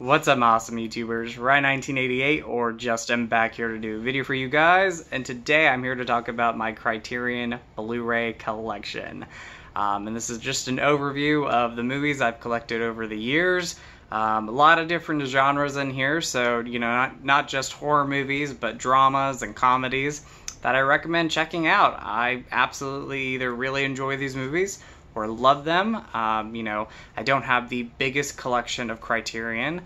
What's up, awesome YouTubers? Ryan1988 or Justin back here to do a video for you guys, and today I'm here to talk about my Criterion Blu-ray collection. And this is just an overview of the movies I've collected over the years. A lot of different genres in here, so not just horror movies, but dramas and comedies that I recommend checking out. I absolutely either really enjoy these movies or love them. I don't have the biggest collection of Criterion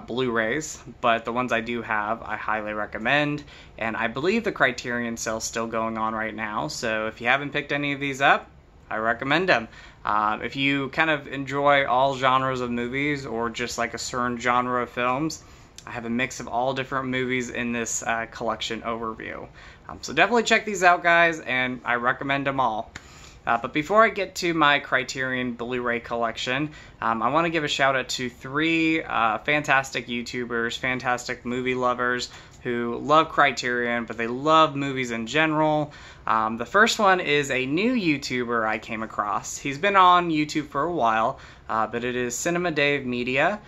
Blu-rays, but the ones I do have, I highly recommend. And I believe the Criterion sale's still going on right now, so if you haven't picked any of these up, I recommend them. If you kind of enjoy all genres of movies or just like a certain genre of films, I have a mix of all different movies in this collection overview. So definitely check these out, guys, and I recommend them all. But before I get to my Criterion Blu-ray collection, I want to give a shout out to three fantastic YouTubers, fantastic movie lovers who love Criterion, but they love movies in general. The first one is a new YouTuber I came across. He's been on YouTube for a while, but it is Cinema Dave Media.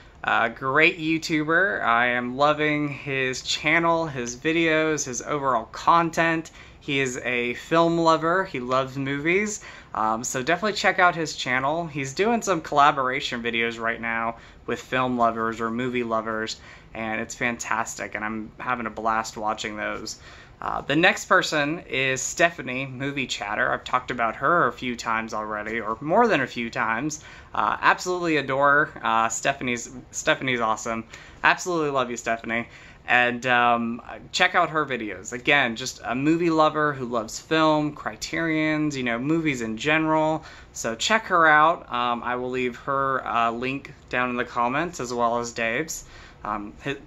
Great YouTuber. I am loving his channel, his videos, his overall content. He is a film lover. He loves movies. So definitely check out his channel. He's doing some collaboration videos right now with film lovers or movie lovers, and it's fantastic, and I'm having a blast watching those. The next person is Stephanie, Movie Chatter. I've talked about her a few times already, or more than a few times. Absolutely adore her. Stephanie's awesome. Absolutely love you, Stephanie. And check out her videos. Again, just a movie lover who loves film, Criterions, movies in general. So check her out. I will leave her link down in the comments, as well as Dave's.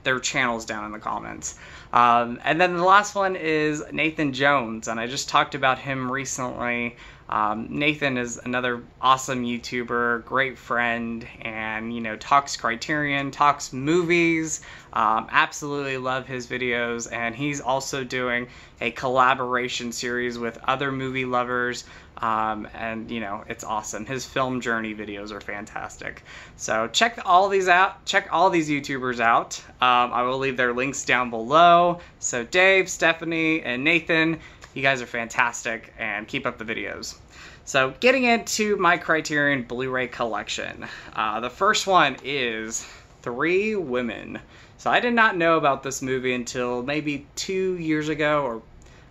Their channels down in the comments. And then the last one is Nathan Jones, and I just talked about him recently. Nathan is another awesome YouTuber, great friend, and talks Criterion, talks movies. Absolutely love his videos, and he's also doing a collaboration series with other movie lovers, and it's awesome. His film journey videos are fantastic. So check all these out. Check all these YouTubers out. I will leave their links down below. So Dave, Stephanie, and Nathan, you guys are fantastic, and keep up the videos. So getting into my Criterion Blu-ray collection, the first one is Three Women. So I did not know about this movie until maybe 2 years ago, or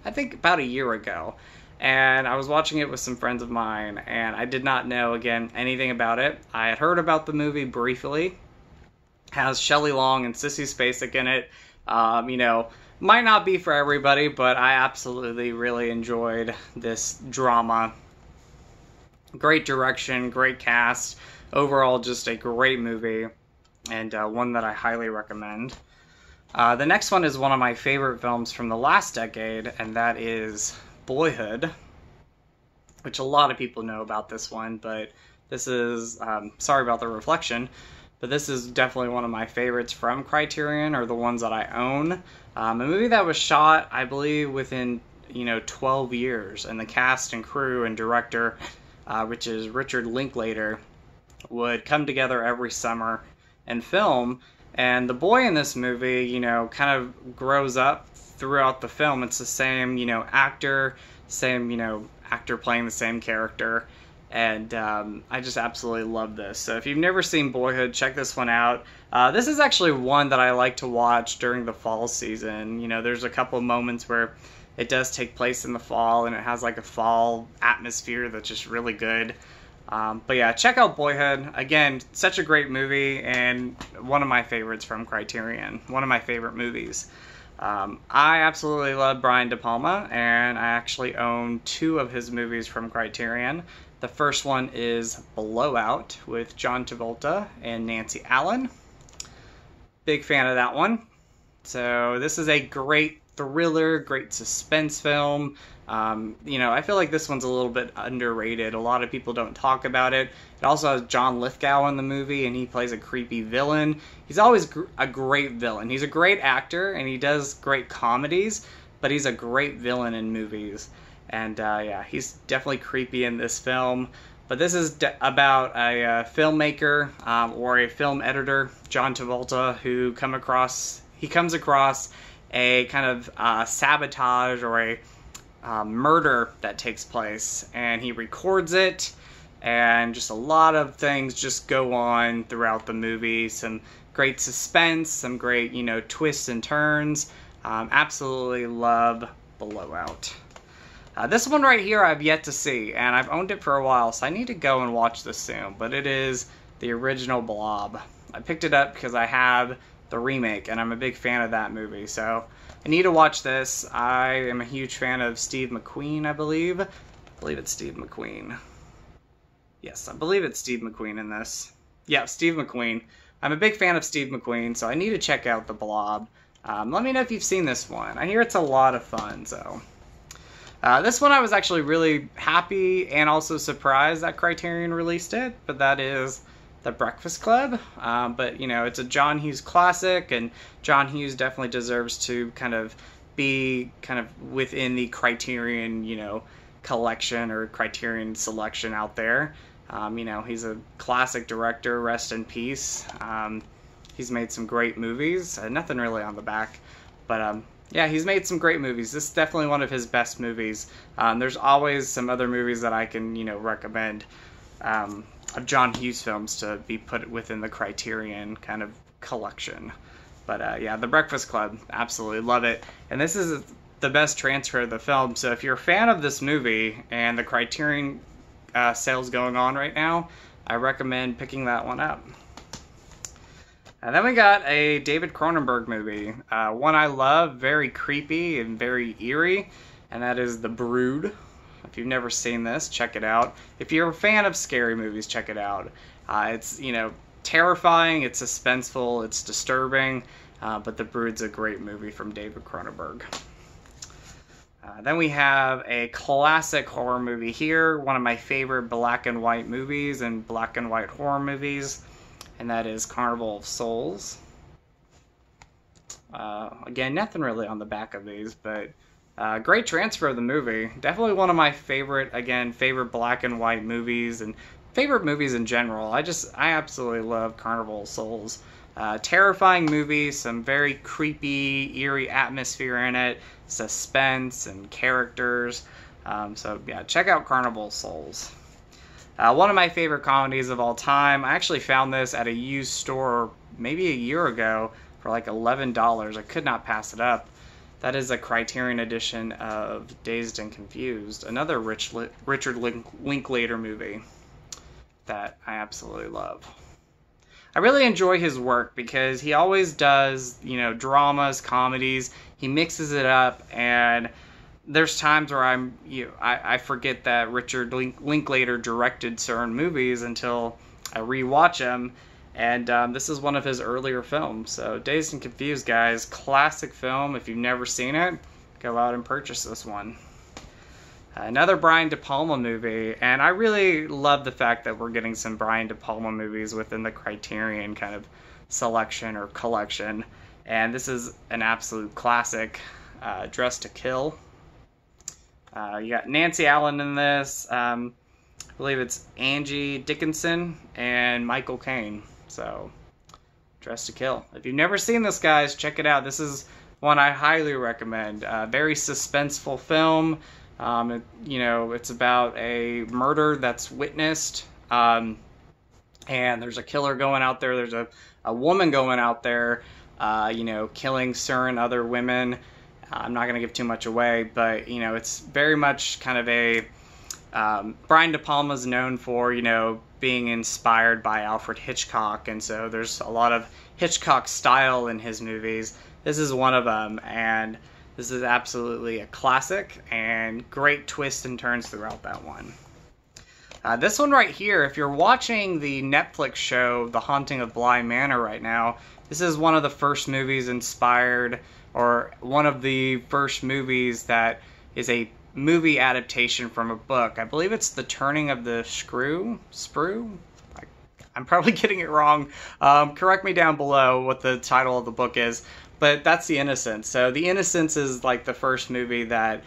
I think about a year ago. And I was watching it with some friends of mine, and I did not know, again, anything about it. I had heard about the movie briefly. It has Shelley Long and Sissy Spacek in it. Might not be for everybody, but I absolutely really enjoyed this drama. Great direction, great cast. Overall, just a great movie, and one that I highly recommend. The next one is one of my favorite films from the last decade, and that is Boyhood, which a lot of people know about this one, but this is, sorry about the reflection, but this is definitely one of my favorites from Criterion, or the ones that I own. A movie that was shot, I believe, within 12 years, and the cast and crew and director, which is Richard Linklater, would come together every summer and film. And the boy in this movie, kind of grows up throughout the film. It's the same, actor, actor playing the same character. And I just absolutely love this. So if you've never seen Boyhood, check this one out. This is actually one that I like to watch during the fall season. There's a couple moments where it does take place in the fall, and it has like a fall atmosphere that's just really good. But yeah, check out Boyhood. Again, such a great movie, and one of my favorites from Criterion. One of my favorite movies. I absolutely love Brian De Palma, and I actually own 2 of his movies from Criterion. The first one is Blowout with John Travolta and Nancy Allen. Big fan of that one. So this is a great thriller, great suspense film. I feel like this one's a little bit underrated. A lot of people don't talk about it. It also has John Lithgow in the movie, and he plays a creepy villain. He's always a great villain. He's a great actor, and he does great comedies, but he's a great villain in movies. And yeah, he's definitely creepy in this film. But this is about a filmmaker or a film editor, John Travolta, who comes across a kind of sabotage or a murder that takes place, and he records it, and just a lot of things just go on throughout the movie. Some great suspense, some great, twists and turns. Absolutely love Blowout. This one right here I've yet to see, and I've owned it for a while, so I need to go and watch this soon, but it is the original Blob. I picked it up because I have the remake, and I'm a big fan of that movie, so I need to watch this. I am a huge fan of Steve McQueen, I believe. I believe it's Steve McQueen. Yes, I believe it's Steve McQueen in this. Yeah, Steve McQueen. I'm a big fan of Steve McQueen, so I need to check out the Blob. Let me know if you've seen this one. I hear it's a lot of fun, so... this one I was actually really happy and also surprised that Criterion released it, but that is The Breakfast Club. But, it's a John Hughes classic, and John Hughes definitely deserves to kind of be within the Criterion, collection or Criterion selection out there. He's a classic director, rest in peace. He's made some great movies. Nothing really on the back, but yeah, he's made some great movies. This is definitely one of his best movies. There's always some other movies that I can, recommend of John Hughes films to be put within the Criterion kind of collection. But yeah, The Breakfast Club, absolutely love it. And this is the best transfer of the film. So if you're a fan of this movie and the Criterion sales going on right now, I recommend picking that one up. And then we got a David Cronenberg movie, one I love, very creepy and very eerie, and that is The Brood. If you've never seen this, check it out. If you're a fan of scary movies, check it out. It's, terrifying, it's suspenseful, it's disturbing, but The Brood's a great movie from David Cronenberg. Then we have a classic horror movie here, one of my favorite black and white movies and black and white horror movies, and that is Carnival Souls. Again, nothing really on the back of these, but great transfer of the movie. Definitely one of my favorite black and white movies, and favorite movies in general. I absolutely love Carnival Souls. Terrifying movie, some very creepy, eerie atmosphere in it, suspense and characters. So yeah, check out Carnival Souls. One of my favorite comedies of all time. I actually found this at a used store maybe a year ago for like $11. I could not pass it up. That is a Criterion edition of Dazed and Confused, another Richard Linklater movie that I absolutely love. I really enjoy his work because he always does, dramas, comedies. He mixes it up, and there's times where I forget that Richard Linklater directed certain movies until I rewatch them, and this is one of his earlier films. So Dazed and Confused, guys, classic film. If you've never seen it, go out and purchase this one. Another Brian De Palma movie, and I really love the fact that we're getting some Brian De Palma movies within the Criterion kind of selection or collection, and this is an absolute classic, Dressed to Kill. You got Nancy Allen in this, I believe it's Angie Dickinson and Michael Caine, so Dressed to Kill. If you've never seen this, guys, check it out. This is one I highly recommend. Very suspenseful film. It's about a murder that's witnessed, and there's a killer going out there. There's a woman going out there, killing certain other women. I'm not going to give too much away, but, it's very much kind of a... Brian De Palma's known for, being inspired by Alfred Hitchcock, and so there's a lot of Hitchcock style in his movies. This is one of them, and this is absolutely a classic, and great twists and turns throughout that one. This one right here, if you're watching the Netflix show The Haunting of Bly Manor right now, this is one of the first movies inspired, or one of the first movies that is a movie adaptation from a book. I believe it's The Turning of the Sprue? I'm probably getting it wrong. Correct me down below what the title of the book is. But that's The Innocents. So The Innocents is like the first movie that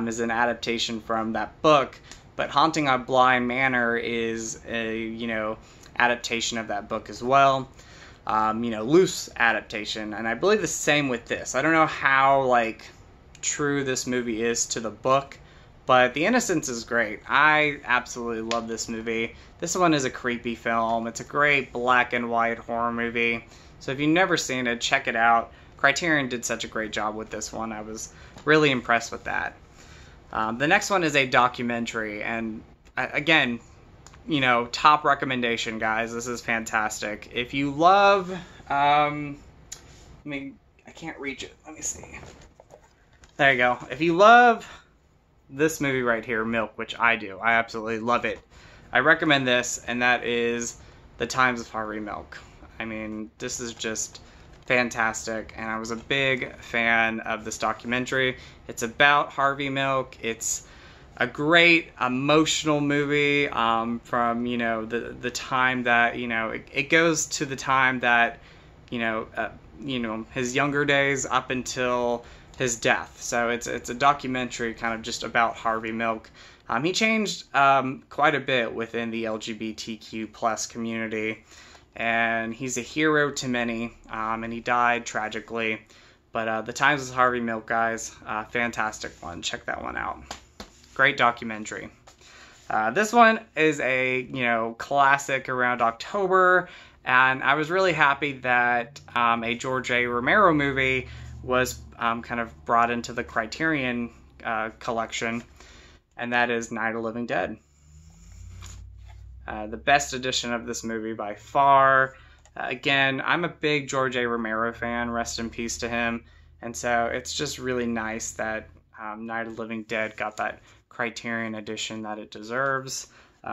is an adaptation from that book. but Haunting on Bly Manor is a, you know, adaptation of that book as well. You know, loose adaptation, and I believe the same with this. I don't know how, like, true this movie is to the book, but the innocence is great. I absolutely love this movie. This one is a creepy film. It's a great black and white horror movie. So if you've never seen it, check it out. Criterion did such a great job with this one. I was really impressed with that. The next one is a documentary, and again, you know, top recommendation, guys. This is fantastic. If you love, I can't reach it. Let me see. There you go. If you love this movie right here, Milk, which I do, I absolutely love it. I recommend this, and that is The Times of Harvey Milk. I mean, this is just fantastic, and I was a big fan of this documentary. It's about Harvey Milk. It's a great emotional movie from, you know, the time that, you know, it goes to the time that, you know, his younger days up until his death. So it's a documentary kind of just about Harvey Milk. He changed quite a bit within the LGBTQ plus community, and he's a hero to many, and he died tragically. But The Times of Harvey Milk, guys, fantastic one. Check that one out. Great documentary. This one is a, you know, classic around October, and I was really happy that a George A. Romero movie was kind of brought into the Criterion collection, and that is Night of the Living Dead. The best edition of this movie by far. Again, I'm a big George A. Romero fan, rest in peace to him, and so it's just really nice that Night of the Living Dead got that Criterion edition that it deserves.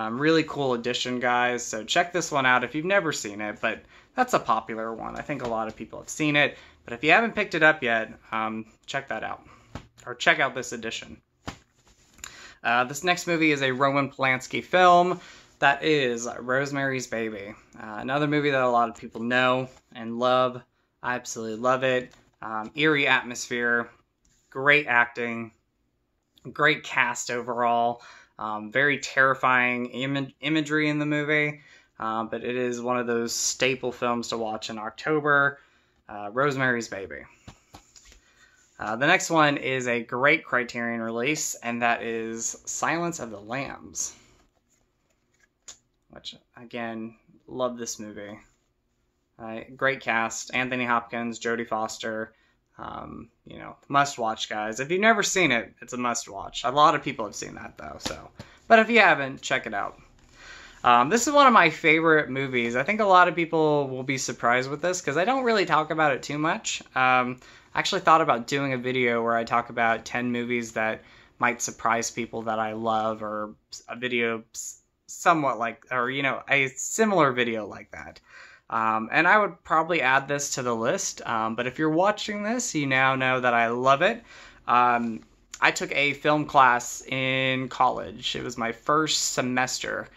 Really cool edition, guys, so check this one out if you've never seen it, but that's a popular one. I think a lot of people have seen it, but if you haven't picked it up yet, check that out, or check out this edition. This next movie is a Roman Polanski film. That is Rosemary's Baby. Another movie that a lot of people know and love. I absolutely love it. Eerie atmosphere, great acting, great cast overall, very terrifying imagery in the movie, but it is one of those staple films to watch in October. Rosemary's Baby. The next one is a great Criterion release, and that is Silence of the Lambs. Which, again, love this movie. Great cast. Anthony Hopkins, Jodie Foster. You know, must watch, guys. If you've never seen it, it's a must watch. A lot of people have seen that, though, so. But if you haven't, check it out. This is one of my favorite movies. I think a lot of people will be surprised with this because I don't really talk about it too much. I actually thought about doing a video where I talk about 10 movies that might surprise people that I love, or a video somewhat like, or, you know, a similar video like that. And I would probably add this to the list, but if you're watching this, you now know that I love it. I took a film class in college. It was my first semester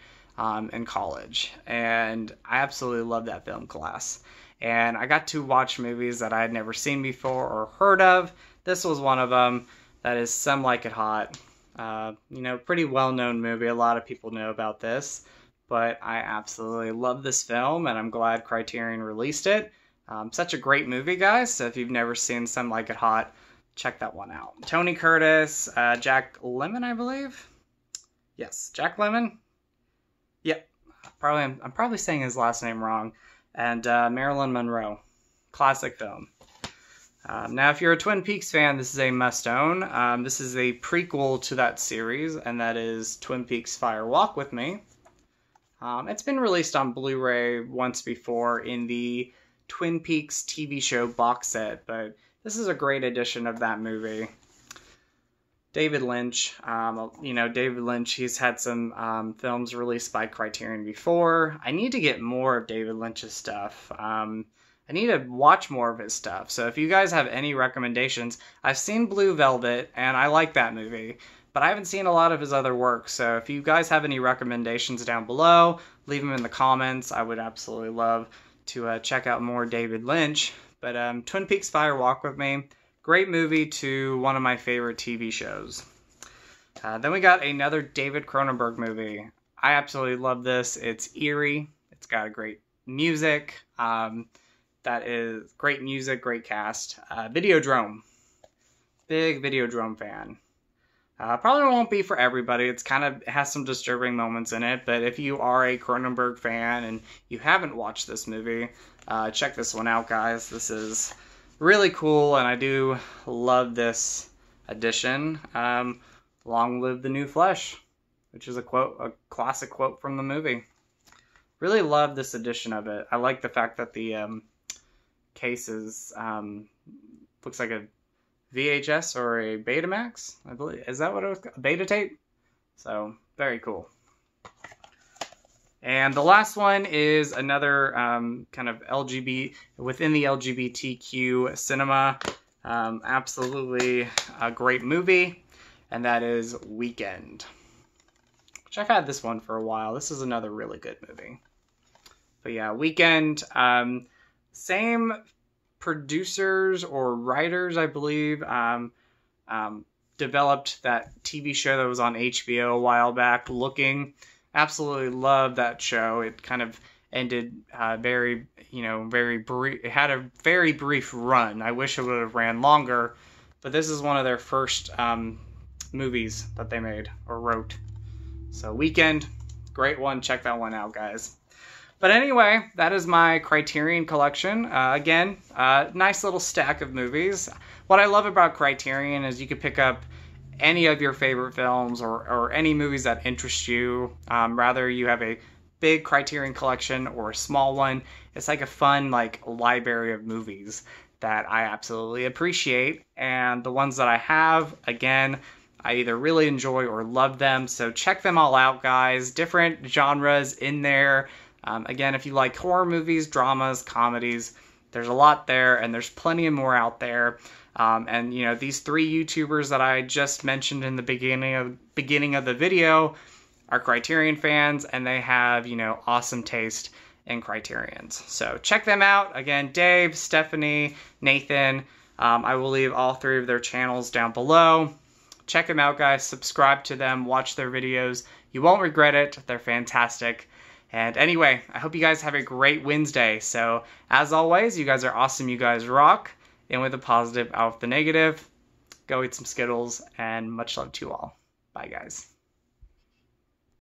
in college, and I absolutely loved that film class. And I got to watch movies that I had never seen before or heard of. This was one of them. That is Some Like It Hot. You know, pretty well-known movie. A lot of people know about this, but I absolutely love this film, and I'm glad Criterion released it. Such a great movie, guys, so if you've never seen Some Like It Hot, check that one out. Tony Curtis, Jack Lemmon, I believe? Yes, Jack Lemmon? Yep, I'm probably saying his last name wrong. And Marilyn Monroe. Classic film. Now, if you're a Twin Peaks fan, this is a must-own. This is a prequel to that series, and that is Twin Peaks Fire Walk With Me. It's been released on Blu-ray once before in the Twin Peaks TV show box set, but this is a great edition of that movie. David Lynch, you know, David Lynch, he's had some films released by Criterion before. I need to get more of David Lynch's stuff. I need to watch more of his stuff. So if you guys have any recommendations, I've seen Blue Velvet, and I like that movie, but I haven't seen a lot of his other work. So if you guys have any recommendations down below, leave them in the comments. I would absolutely love to check out more David Lynch. But Twin Peaks Fire Walk With Me, great movie to one of my favorite TV shows. Then we got another David Cronenberg movie. I absolutely love this. It's eerie. It's got a great music. That is great music, great cast. Videodrome. Big Videodrome fan. Probably won't be for everybody. It's it has some disturbing moments in it, but if you are a Cronenberg fan and you haven't watched this movie, check this one out, guys. This is really cool, and I do love this edition. Long live the new flesh, which is a classic quote from the movie. Really love this edition of it. I like the fact that the case is looks like a VHS or a Betamax, I believe. Is that what it was called? Beta tape? So, very cool. And the last one is another kind of within the LGBTQ cinema. Absolutely a great movie, and that is Weekend. Which I've had this one for a while. This is another really good movie. But yeah, Weekend, same producers or writers, I believe, developed that TV show that was on HBO a while back, Looking. Absolutely love that show. It kind of ended very brief. It had a very brief run. I wish it would have ran longer, but this is one of their first movies that they made or wrote. So Weekend, great one. Check that one out, guys. But anyway, that is my Criterion collection. Again, nice little stack of movies. What I love about Criterion is you can pick up any of your favorite films or any movies that interest you. Rather you have a big Criterion collection or a small one. It's like a fun library of movies that I absolutely appreciate. And the ones that I have, again, I either really enjoy or love them. So check them all out, guys. Different genres in there. Again, if you like horror movies, dramas, comedies, there's a lot there, and there's plenty more out there. And these three YouTubers that I just mentioned in the beginning of the video are Criterion fans, and they have awesome taste in Criterions. So check them out. Again, Dave, Stephanie, Nathan. I will leave all three of their channels down below. Check them out, guys. Subscribe to them. Watch their videos. You won't regret it. They're fantastic. And anyway, I hope you guys have a great Wednesday. So, as always, you guys are awesome. You guys rock. In with the positive, out with the negative. Go eat some Skittles, and much love to you all. Bye, guys.